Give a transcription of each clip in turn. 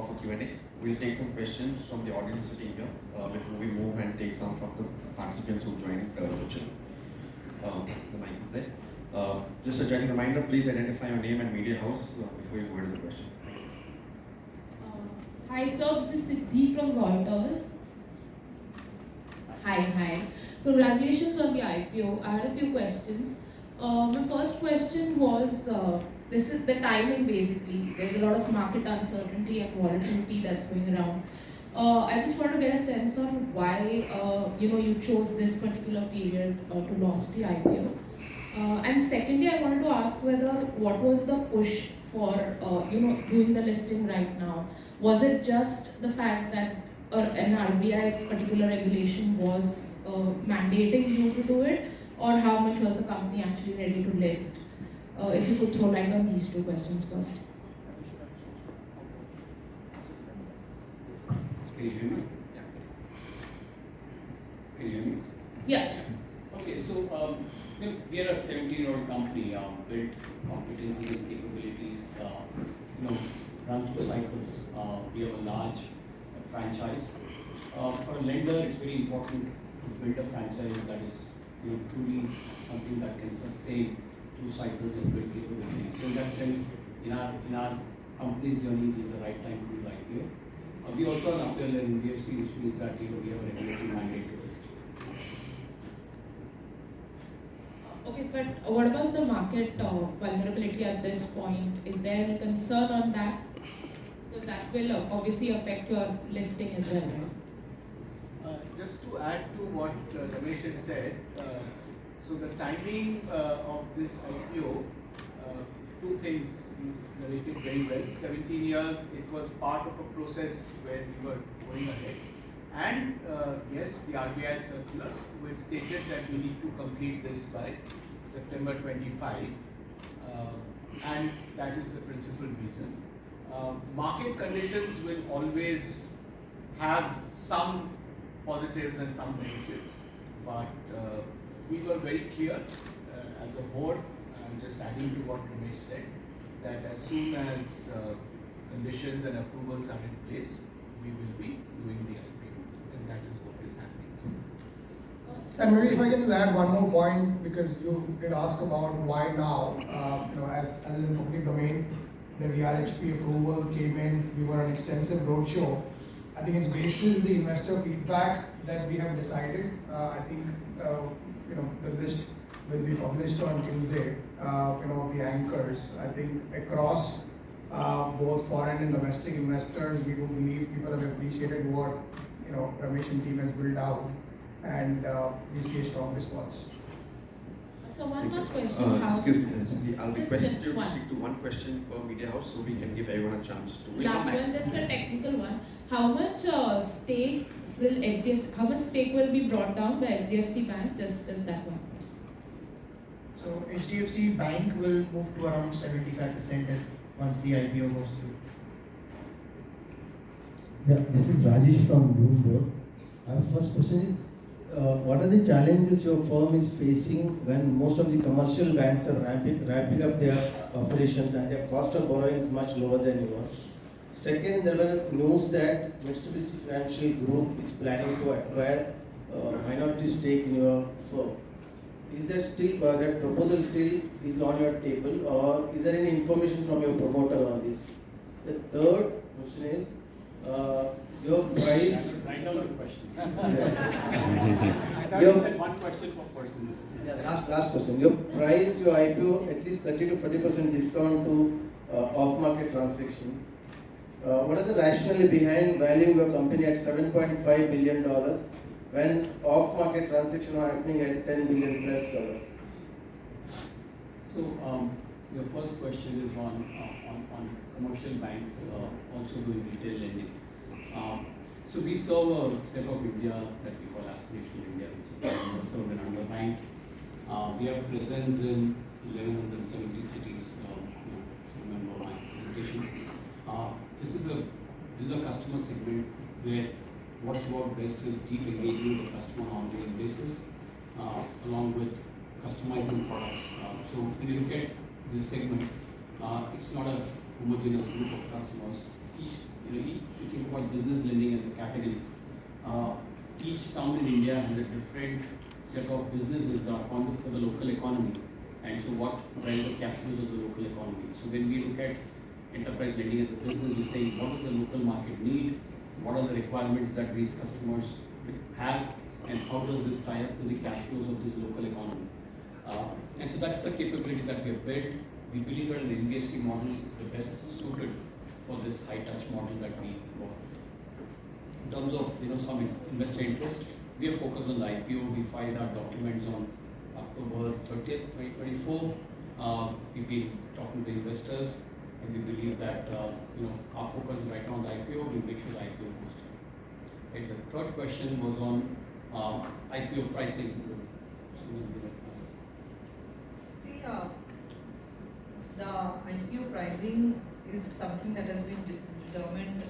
For Q&A. We'll take some questions from the audience sitting here before we move and take some from the participants who joined virtually. The mic is there. Just a gentle reminder, please identify your name and media house before you go into the question. Hi sir, this is Siddhi from Reuters. Hi. Congratulations on the IPO. I had a few questions. My first question was, this is the timing basically. There's a lot of market uncertainty and volatility that's going around. I just want to get a sense on why you chose this particular period to launch the IPO. And secondly, I wanted to ask what was the push for doing the listing right now? Was it just the fact that an RBI particular regulation was mandating you to do it, or how much was the company actually ready to list? If you could throw light on these two questions first. Can you hear me? Yeah. Can you hear me? Yeah. Okay, so we are a 17-year-old company, built competencies and capabilities, run through cycles. We have a large franchise. For a lender, it's very important to build a franchise that is truly something that can sustain through cycles and build capabilities. So in that sense, in our company's journey, this is the right time to do the IPO. We also are up there in HDFC, which means that we have a regulatory mandate to list. Okay, but what about the market vulnerability at this point? Is there any concern on that? Because that will obviously affect your listing as well, right? Just to add to what Ramesh has said, so the timing of this IPO, two things is narrated very well. 17 years, it was part of a process where we were going ahead. And yes, the RBI circular, which stated that we need to complete this by September 25. And that is the principal reason. Market conditions will always have some positives and some negatives, but we were very clear as a board, and just adding to what Ramesh said, that as soon as conditions and approvals are in place, we will be doing the IPO, and that is what is happening. And maybe if I can just add one more point, because you did ask about why now. As in the public domain, the DRHP approval came in, we were on extensive roadshow. I think it's basis the investor feedback that we have decided. I think the list will be published on Tuesday. The anchors. I think across both foreign and domestic investors, we do believe people have appreciated what Ramesh and team has built out, and we see a strong response. So one last question. Excuse me, Cindy, I'll request you to Just one. stick to one question per media house so we can give everyone a chance to. Last one, just a technical one. How much stake will HDFC? How much stake will be brought down by HDFC Bank? Just that one. So HDFC Bank will move to around 75% once the IPO goes through. Yeah, this is Rajesh from Bloomberg. Our first question is, what are the challenges your firm is facing when most of the commercial banks are ramping up their operations and their cost of borrowing is much lower than yours? Second, there were news that Mitsubishi Financial Group is planning to acquire minority stake in your firm. Is that still that proposal still is on your table, or is there any information from your promoter on this? The third question is, your price. Write down the question. I thought you said one question per person. Yeah, last question. Your price, your IPO, at least 30 to 40% discount to off-market transaction. What are the rationale behind valuing your company at $7.5 billion when off-market transactions are happening at $10 billion plus? So your first question is on commercial banks also doing retail lending. So we serve a set of India that we call aspirational India, which is served and underbanked. We have presence in 1170 cities. Remember my presentation. This is a customer segment where what's worked best is deep engagement with the customer on a daily basis, along with customizing products. So when you look at this segment, it's not a homogeneous group of customers. Each about business lending as a category, each town in India has a different set of businesses that are accounted for the local economy, and so what drives the cash flows of the local economy. So when we look at enterprise lending as a business, we say what does the local market need, what are the requirements that these customers have, and how does this tie up to the cash flows of this local economy. And so that's the capability that we have built. We believe that an NBFC model is the best suited for this high touch model that we work with. In terms of some investor interest, we are focused on the IPO. We filed our documents on October 30th, 2024. We've been talking to investors, and we believe that our focus is right now on the IPO. We'll make sure the IPO goes through. And the third question was on IPO pricing. See, the IPO pricing is something that has been determined,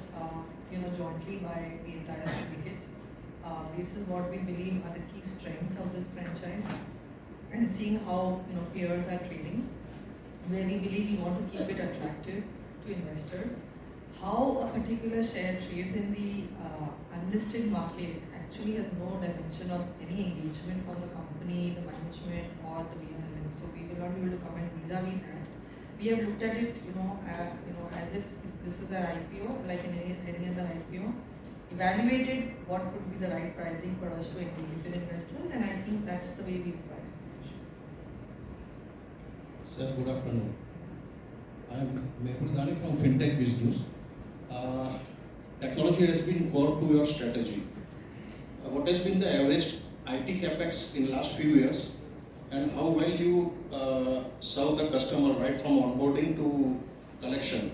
jointly by the entire syndicate. This is what we believe are the key strengths of this franchise, and seeing how peers are trading, where we believe we want to keep it attractive to investors. How a particular share trades in the unlisted market actually has no dimension of any engagement from the company, the management, or the BNLM. So we will not be able to comment vis-a-vis that. We have looked at it, as if this is an IPO, like in any other IPO. Evaluated what would be the right pricing for us to engage with investors, and I think that's the way we price this issue. Sir, good afternoon. I am Mehul Dani from FinTech Business. Technology has been core to your strategy. What has been the average IT capex in last few years, and how well you serve the customer right from onboarding to collection?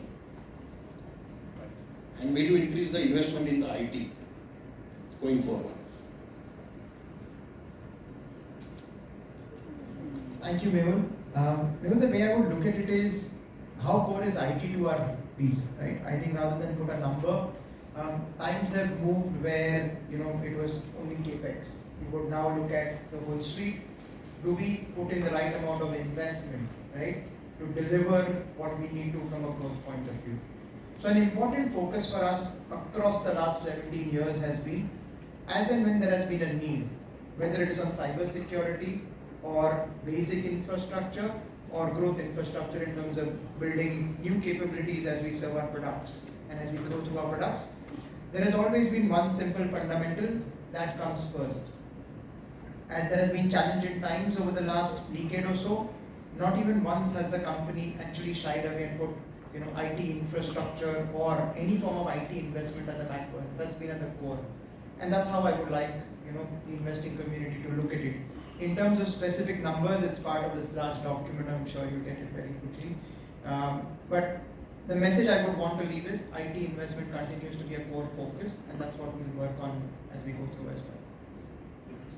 And will you increase the investment in the IT going forward? Thank you, Mehul. Mehul, the way I would look at it is how core is IT to our piece, right? I think rather than put a number, times have moved where it was only capex. We would now look at the whole suite. Do we put in the right amount of investment, right, to deliver what we need to from a growth point of view? So an important focus for us across the last 17 years has been, as and when there has been a need, whether it is on cyber security or basic infrastructure or growth infrastructure in terms of building new capabilities as we serve our products and as we grow through our products, there has always been one simple fundamental that comes first. As there has been challenging times over the last decade or so, not even once has the company actually shied away and put IT infrastructure or any form of IT investment at the back burner. That's been at the core. And that's how I would like the investing community to look at it. In terms of specific numbers, it's part of this large document. I'm sure you'll get it very quickly. But the message I would want to leave is IT investment continues to be a core focus, and that's what we'll work on as we go through as well.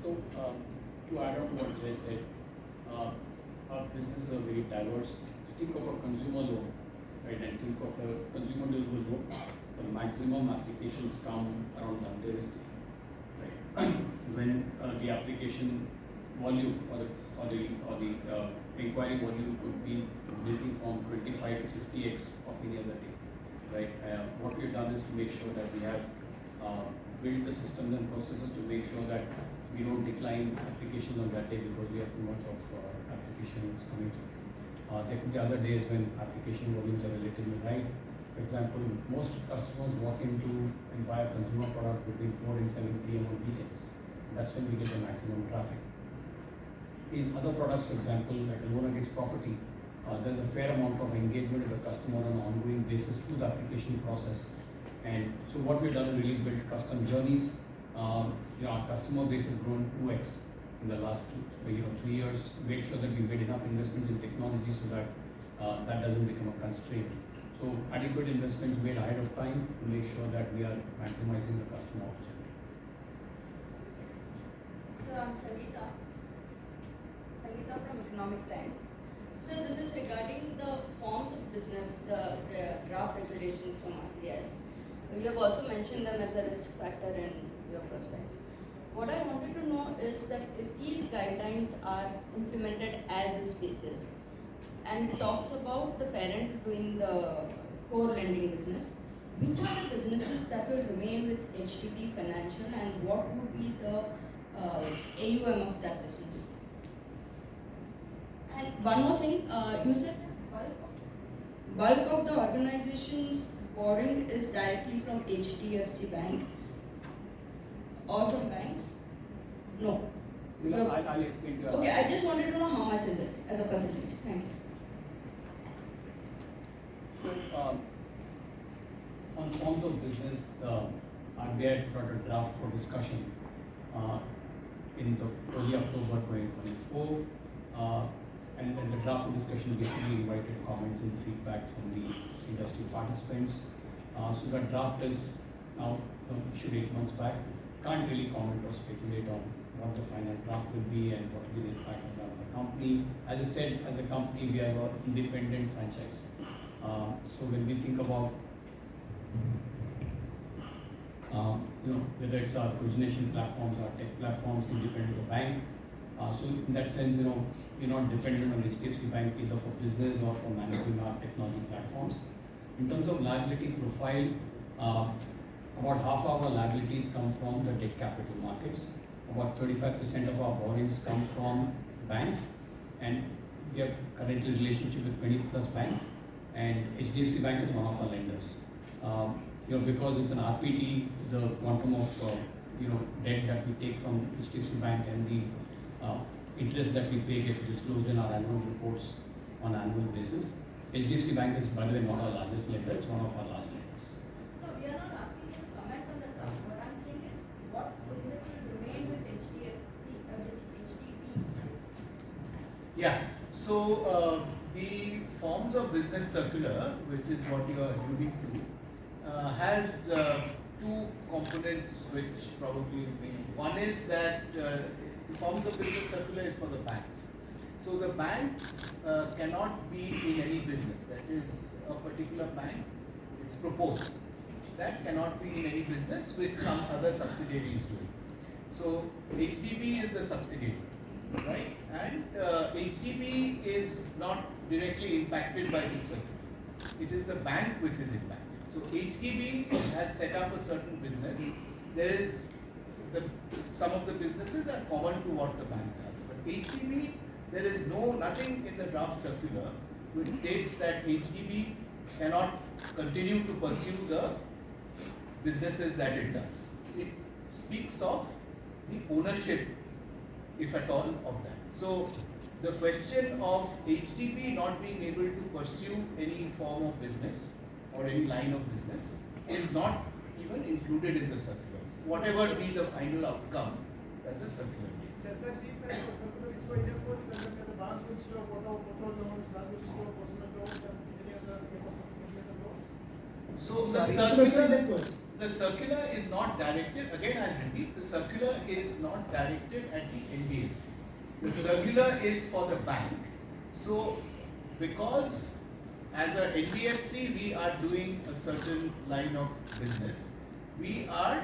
So, to add on to what Jay said, our businesses are very diverse. Think of a consumer loan, right, and think of a consumer durable loan. The maximum applications come around Dhanteras Day, right? When the application volume or the inquiry volume could be ranging from 25 to 50x of any other day, right? What we've done is to make sure that we have built the systems and processes to make sure that we don't decline applications on that day because we have too much of applications coming through. There could be other days when application volumes are relatively high. For example, most customers walk into and buy a consumer product between 4 and 7 p.m. on weekends. That's when we get the maximum traffic. In other products, for example, like a loan against property, there's a fair amount of engagement with the customer on an ongoing basis through the application process. And so what we've done is really build custom journeys. Our customer base has grown 2x in the last 3 years. Make sure that we made enough investments in technology so that that doesn't become a constraint. So adequate investments made ahead of time to make sure that we are maximizing the customer opportunity. So I'm Sangeeta from Economic Times. So this is regarding the forms of business, the draft regulations from RBI. You have also mentioned them as a risk factor in your prospects. What I wanted to know is that if these guidelines are implemented as is basis, and it talks about the parent doing the core lending business, which are the businesses that will remain with HDB Financial and what would be the AUM of that business? And one more thing, you said that bulk of the organization's borrowing is directly from HDFC Bank or from banks? No. I'll explain to you. Okay, I just wanted to know how much is it as a percentage. Thank you. So, on forms of business, RBI had brought a draft for discussion in the early October 2024, and then the draft of discussion basically invited comments and feedback from the industry participants. So that draft is now issued 8 months back. Can't really comment or speculate on what the final draft will be and what will be the impact on the company. As I said, as a company, we have an independent franchise. So when we think about whether it's our origination platforms, our tech platforms, independent of the bank. So in that sense, we're not dependent on HDFC Bank either for business or for managing our technology platforms. In terms of liability profile, about half of our liabilities come from the debt capital markets. About 35% of our borrowings come from banks, and we have currently a relationship with 20 plus banks, and HDFC Bank is one of our lenders. Because it's an RPT, the quantum of debt that we take from HDFC Bank and the interest that we pay gets disclosed in our annual reports on an annual basis. HDFC Bank is, by the way, not our largest lender; it's one of our large lenders. No, we are not asking you to comment on the draft. What I'm saying is, what business will remain with HDB? Yeah. So the forms of business circular, which is what you are alluding to, has two components which probably is main. One is that the forms of business circular is for the banks. So the banks cannot be in any business. That is, a particular bank, it's proposed, that cannot be in any business with some other subsidiary is doing. So HDB is the subsidiary, right? And HDB is not directly impacted by this circular. It is the bank which is impacted. So HDB has set up a certain business. There is some of the businesses are common to what the bank does. But HDB, there is nothing in the draft circular which states that HDB cannot continue to pursue the businesses that it does. It speaks of the ownership, if at all, of that. So the question of HDB not being able to pursue any form of business or any line of business is not even included in the circular, whatever be the final outcome that the circular takes. Does that mean that the circular is so innocuous that the bank will store auto loans, bank will store personal loans and any other loan? So the circular is not directed, again I'll repeat, the circular is not directed at the NBFC. The circular is for the bank. So because as a NBFC we are doing a certain line of business, we are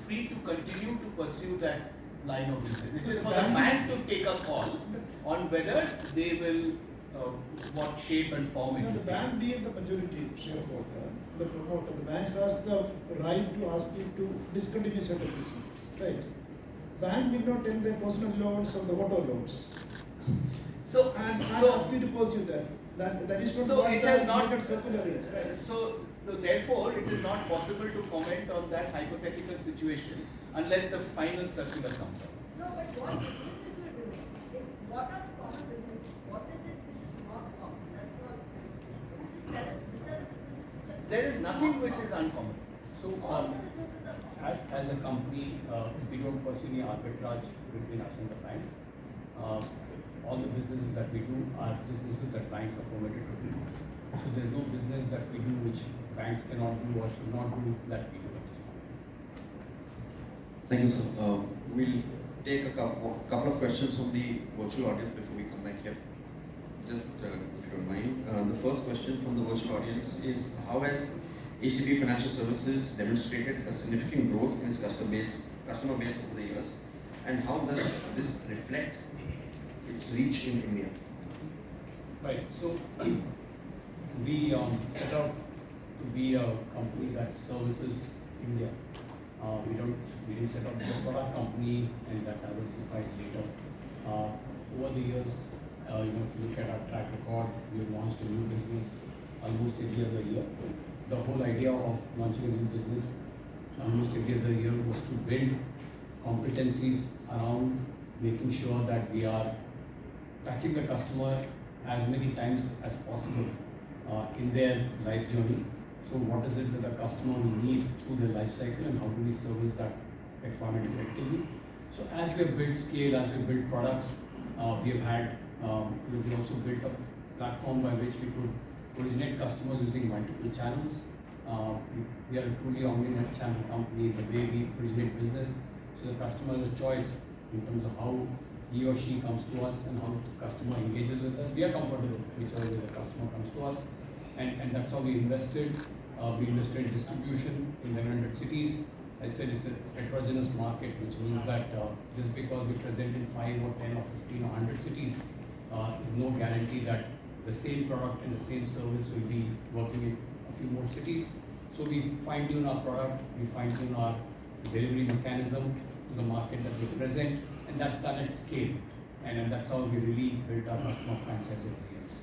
free to continue to pursue that line of business. It is for the bank to take a call on whether they will, what shape and form it will The take. bank being the majority shareholder, the promoter, the bank has the right to ask you to discontinue certain businesses, right? Bank will not take the personal loans or the auto loans. So, and so ask you to pursue that. That is not So what it the has not market circular is, right? So therefore, it is not possible to comment on that hypothetical situation unless the final circular comes out. No, but what businesses will remain? What are the common businesses? What is it which is not common? That's all. Just tell us which are the businesses which are There is nothing which is uncommon. So, all the businesses are common. as a company, we don't pursue any arbitrage between us and the bank. All the businesses that we do are businesses that banks are permitted to do. So there's no business that we do which banks cannot do or should not do that we do at this point. Thank you, sir. We'll take a couple of questions from the virtual audience before we come back here. Just if you don't mind. The first question from the virtual audience is, how has HDB Financial Services demonstrated a significant growth in its customer base over the years, and how does this reflect its reach in India? Right. So we set out to be a company that services India. We didn't set up the product company and that diversified later. Over the years, if you look at our track record, we have launched a new business almost every other year. The whole idea of launching a new business almost every other year was to build competencies around making sure that we are touching the customer as many times as possible in their life journey. So what is it that the customer will need through their life cycle and how do we service that requirement effectively? So as we have built scale, as we built products, we have had, we also built a platform by which we could originate customers using multiple channels. We are a truly omni-channel company, the way we originate business. So the customer has a choice in terms of how he or she comes to us and how the customer engages with us. We are comfortable whichever way the customer comes to us. And that's how we invested. We invested in distribution in 100 cities. I said it's a heterogeneous market, which means that just because we're present in 5 or 10 or 15 or 100 cities, is no guarantee that the same product and the same service will be working in a few more cities. So we fine-tune our product, we fine-tune our delivery mechanism to the market that we present, and that's done at scale. And that's how we really built our customer franchise over the years.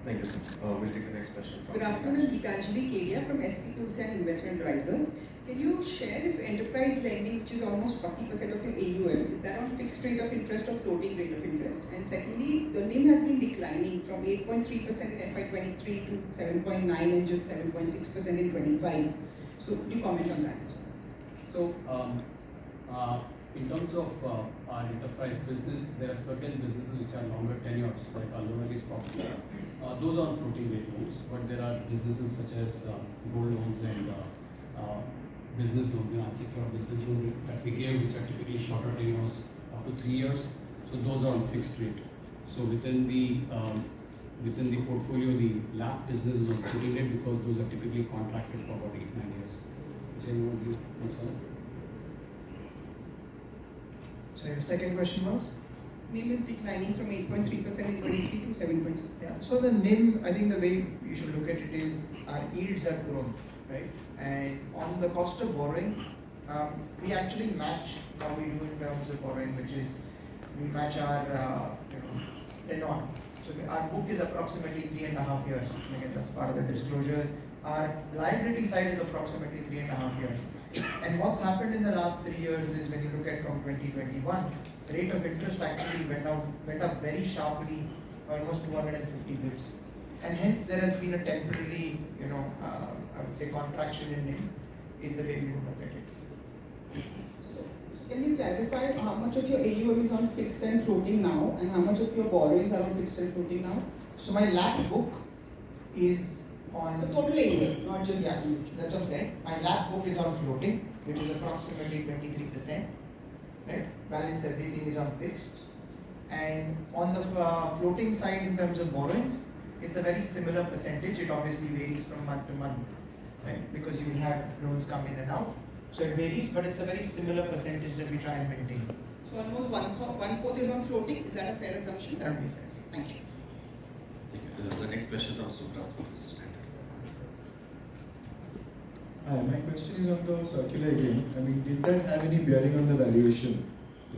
Thank you, sir. We'll take the next question. Good afternoon, Geetanjali Kedia from SP Tulsi and Investment Advisors. Can you share if enterprise lending, which is almost 40% of your AUM, is that on fixed rate of interest or floating rate of interest? And secondly, the NIM has been declining from 8.3% in FY23 to 7.9 and just 7.6% in 25. So could you comment on that as well? So, in terms of our enterprise business, there are certain businesses which are longer tenures, like our loan against property. Those are on floating rate loans, but there are businesses such as gold loans and business loans, unsecured business loans that we give, which are typically shorter tenures, up to 3 years. So those are on fixed rate. So within the portfolio, the LAP business is on floating rate because those are typically contracted for about 8-9 years. Which anyone will answer? So your second question was? NIM is declining from 8.3% in 23 to 7.6%. Yeah. So the NIM, I think the way you should look at it is our yields have grown, right? And on the cost of borrowing, we actually match how we do in terms of borrowing, which is we match our tenor. So our book is approximately 3.5 years. Again, that's part of the disclosures. Our liability side is approximately 3.5 years. And what's happened in the last 3 years is when you look at from 2021, the rate of interest actually went up very sharply, almost 250 bps. And hence there has been a temporary, I would say contraction in NIM is the way we would look at it. So can you clarify how much of your AUM is on fixed and floating now, and how much of your borrowings are on fixed and floating now? So my LAP book is on The total AUM, not just that's what I'm saying. My LAP book is on floating, which is approximately 23%. Right? Balance everything is on fixed. And on the floating side, in terms of borrowings, it's a very similar percentage. It obviously varies from month to month, right? Because you will have loans come in and out. So it varies, but it's a very similar percentage that we try and maintain. So almost one-fourth is on floating. Is that a fair assumption? That would be fair. Thank you. Thank you. The next question from Subra from Business Standard. My question is on the circular again. I mean, did that have any bearing on the valuation?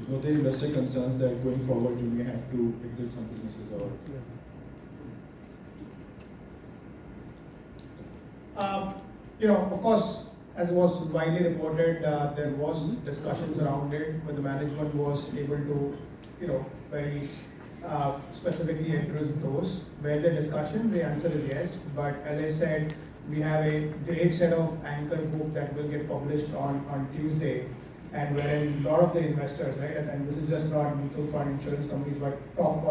Were there investor concerns that going forward you may have to exit some businesses or? Of course, as was widely reported, there was discussions around it, but the management was able to, very specifically address those. Where the discussion, the answer is yes. But as I said, we have a great set of anchor book that will get published on Tuesday, and wherein a lot of the investors, right, and this is just not mutual fund insurance companies, but top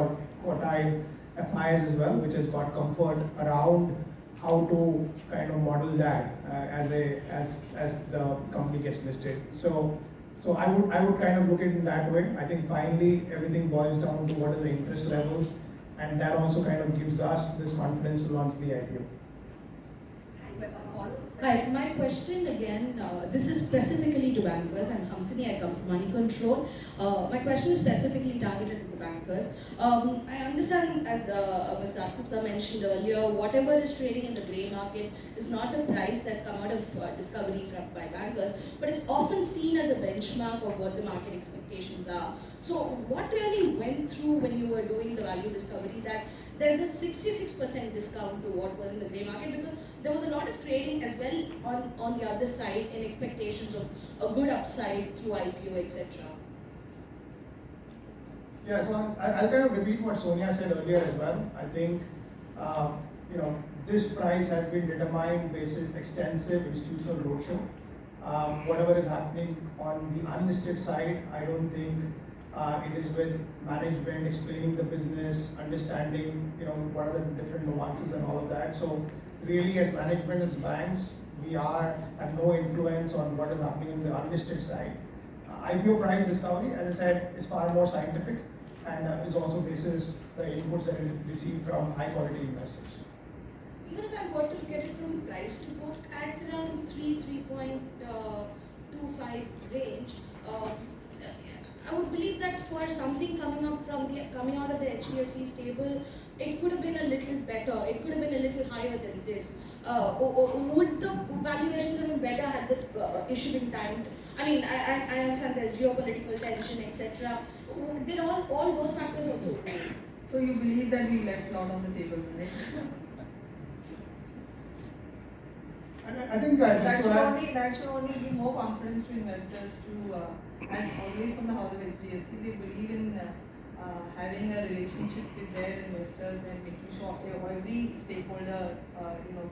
quartile FIs as well, which has got comfort around how to kind of model that as the company gets listed. So I would kind of look at it in that way. I think finally everything boils down to what is the interest levels, and that also kind of gives us this confidence to launch the IPO. And a follow-up Hi, my question again, this is specifically to bankers. I'm Hamsini, I come from Money Control. My question is specifically targeted at the bankers. I understand, as Ms. Dasgupta mentioned earlier, whatever is trading in the grey market is not a price that's come out of discovery by bankers, but it's often seen as a benchmark of what the market expectations are. So what really went through when you were doing the value discovery that there's a 66% discount to what was in the grey market, because there was a lot of trading as well on the other side in expectations of a good upside through IPO, etc. Yeah, so I'll kind of repeat what Sonia said earlier as well. I think, this price has been determined basis extensive institutional roadshow. Whatever is happening on the unlisted side, I don't think it is with management explaining the business, understanding, what are the different nuances and all of that. So really, as management, as banks, we have no influence on what is happening in the unlisted side. IPO price discovery, as I said, is far more scientific and is also basis the inputs that we receive from high quality investors. Even if I were to look at it from price to book at around 3.25 range, I would believe that for something coming out of the HDFC stable, it could have been a little better. It could have been a little higher than this. Would the valuation have been better had the issue been timed? I mean, I understand there's geopolitical tension, etc. Did all those factors also play? So you believe that we left a lot on the table, right? I think that should only give more confidence to investors to, as always from the house of HDFC, they believe in having a relationship with their investors and making sure every stakeholder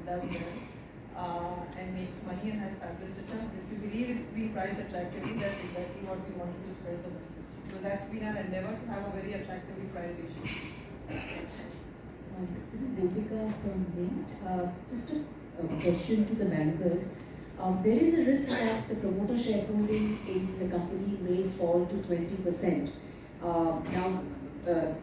does well and makes money and has fabulous returns. If you believe it's being priced attractively, that's exactly what we wanted to spread the message. So that's been our endeavor to have a very attractively priced issue. This is Gopika from Mint. Just a question to the bankers. There is a risk that the promoter shareholding in the company may fall to 20%. Now,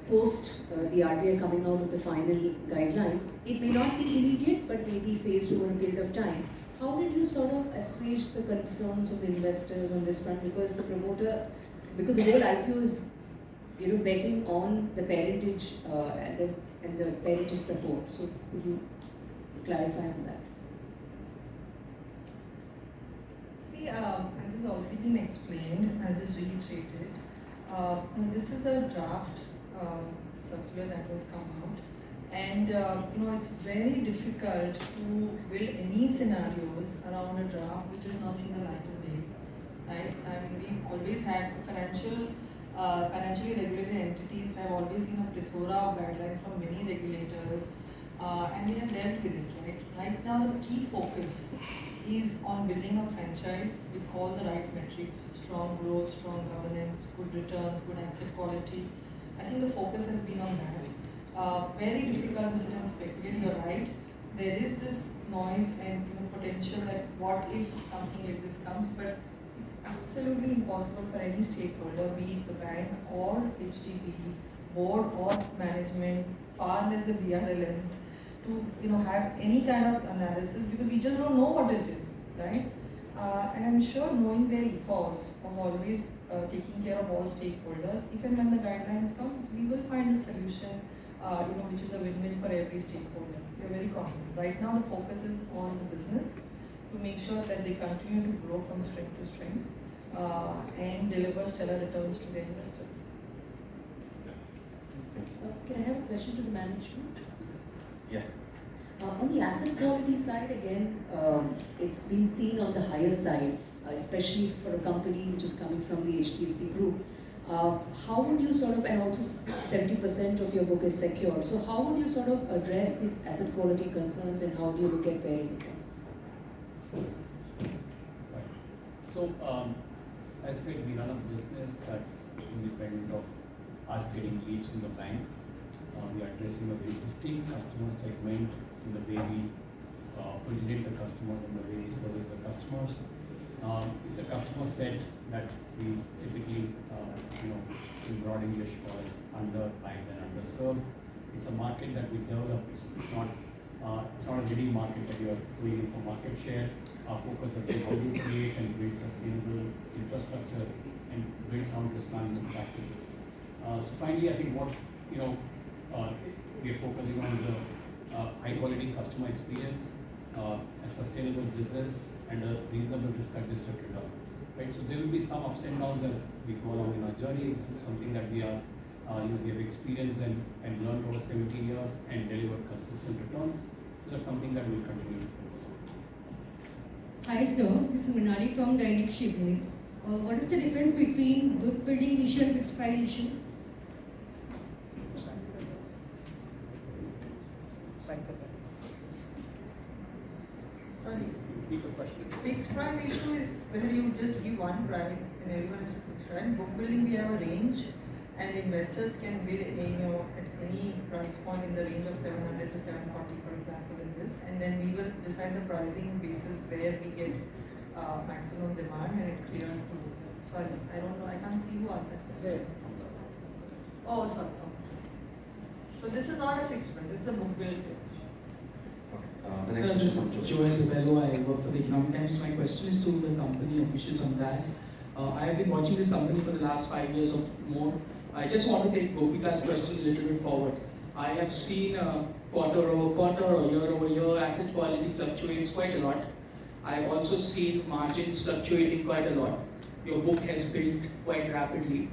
post the RBI coming out with the final guidelines, it may not be immediate, but may be phased over a period of time. How did you sort of assuage the concerns of the investors on this front? Because the whole IPO is, betting on the parentage and the parentage support. So, could you clarify on that? See, as has already been explained, I'll just reiterate it. This is a draft circular that was come out, and it's very difficult to build any scenarios around a draft which has not seen the light of day. Right? I mean, we've always had financially regulated entities have always seen a plethora of guidelines from many regulators, and they have dealt with it. Right now, the key focus is on building a franchise with all the right metrics: strong growth, strong governance, good returns, good asset quality. I think the focus has been on that. Very difficult to sit and speculate. You're right. There is this noise and potential that what if something like this comes, but it's absolutely impossible for any stakeholder, be it the bank or HDB, board or management, far less the BRLNs, to have any kind of analysis, because we just don't know what it is, right? And I'm sure, knowing their ethos of always taking care of all stakeholders, if and when the guidelines come, we will find a solution, which is a win-win for every stakeholder. We are very confident. Right now, the focus is on the business to make sure that they continue to grow from strength to strength and deliver stellar returns to their investors. Can I have a question to the management? Yeah. On the asset quality side, again, it's been seen on the higher side, especially for a company which is coming from the HDFC group. How would you sort of, and also 70% of your book is secured, so how would you sort of address these asset quality concerns, and how do you look at pairing it? So, as said, we run a business that's independent of us getting leads from the bank. We are addressing a very distinct customer segment in the way we originate the customers and the way we service the customers. It's a customer set that we typically, in broad English calls underbanked and underserved. It's a market that we develop. It's not It's not a leading market that you are going in for market share. Our focus has been how do you create and build sustainable infrastructure and build sound risk management practices. So finally, I think what we are focusing on is a high quality customer experience, a sustainable business, and a reasonable risk-adjusted return. Right. So there will be some ups and downs as we go along in our journey. Something that we are we have experienced and learned over 17 years and delivered consistent returns. So that's something that we'll continue to focus on. Hi sir, this is Minali from Dainik Shipping. What is the difference between book building issue and fixed price issue? Sorry. Repeat the question. Fixed price issue is whether you just give one price and everyone is subscribed. In book building, we have a range, and investors can bid at any price point in the range of 700 to 740, for example, in this, and then we will decide the pricing basis where we get maximum demand and it clears the book. Sorry, I don't know. I can't see who asked that question. Oh, sorry. Okay. So this is not a fixed price. This is a book build. The next question from Joel Rebello, I work for the Economic Times. My question is to the company officials on DAS. I have been watching this company for the last 5 years or more. I just want to take Gopika's question a little bit forward. I have seen quarter over quarter or year over year asset quality fluctuates quite a lot. I've also seen margins fluctuating quite a lot. Your book has built quite rapidly.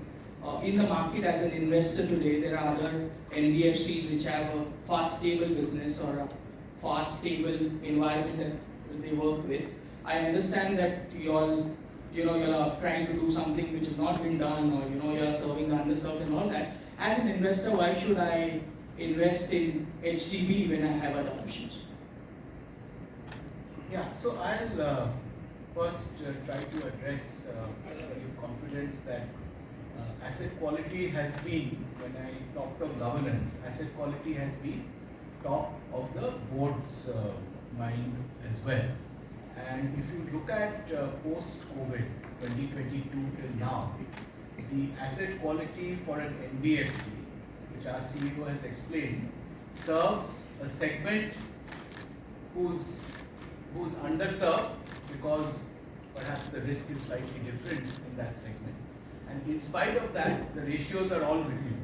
In the market as an investor today, there are other NBFCs which have a fast stable business or a fast stable environment that they work with. I understand that you're trying to do something which has not been done, or you're serving the underserved and all that. As an investor, why should I invest in HDB when I have other options? Yeah, so I'll first try to address with confidence that asset quality has been, when I talked of governance, asset quality has been top of the board's mind as well. And if you look at post-COVID, 2022 till now, the asset quality for an NBFC, which our CEO has explained, serves a segment who's underserved because perhaps the risk is slightly different in that segment. And in spite of that, the ratios are all reviewed.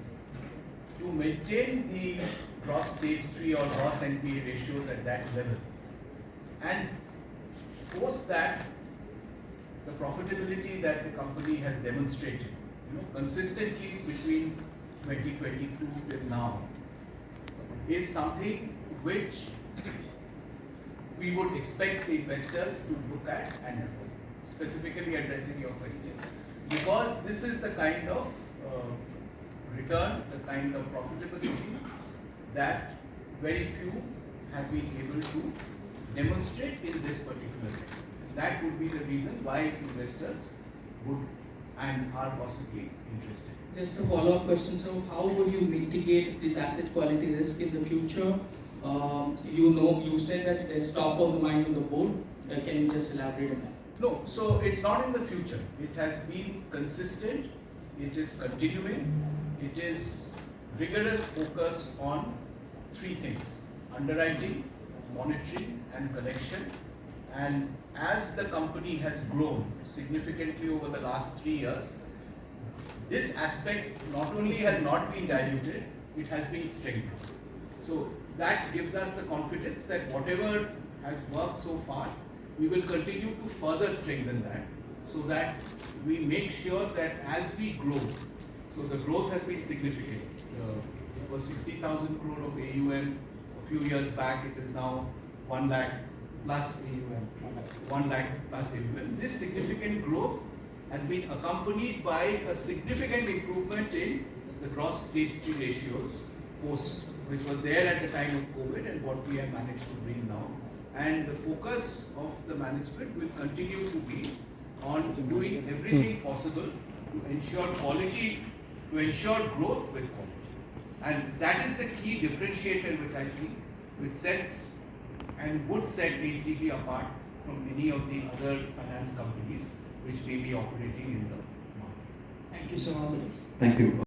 To maintain the gross stage 3 or gross NPA ratios at that level, and post that, the profitability that the company has demonstrated, consistently between 2022 till now, is something which we would expect the investors to look at, and specifically addressing your question, because this is the kind of return, the kind of profitability that very few have been able to demonstrate in this particular sector. That would be the reason why investors would and are possibly interested. Just a follow-up question. So how would you mitigate this asset quality risk in the future? You said that it's top of the mind of the board. Can you just elaborate on that? No, so it's not in the future. It has been consistent. It is continuing. It is rigorous focus on three things: underwriting, monitoring, and collection. And as the company has grown significantly over the last 3 years, this aspect not only has not been diluted, it has been strengthened. So that gives us the confidence that whatever has worked so far, we will continue to further strengthen that, so that we make sure that as we grow, so the growth has been significant. It was 60,000 crore of AUM a few years back. It is now 1 lakh plus AUM, 1 lakh plus AUM. This significant growth has been accompanied by a significant improvement in the gross stage 3 ratios post, which was there at the time of COVID, and what we have managed to bring now. And the focus of the management will continue to be on doing everything possible to ensure quality, to ensure growth with quality. And that is the key differentiator which I think, which sets and would set HDB apart from many of the other finance companies which may be operating in the market. Thank you so much. Thank you.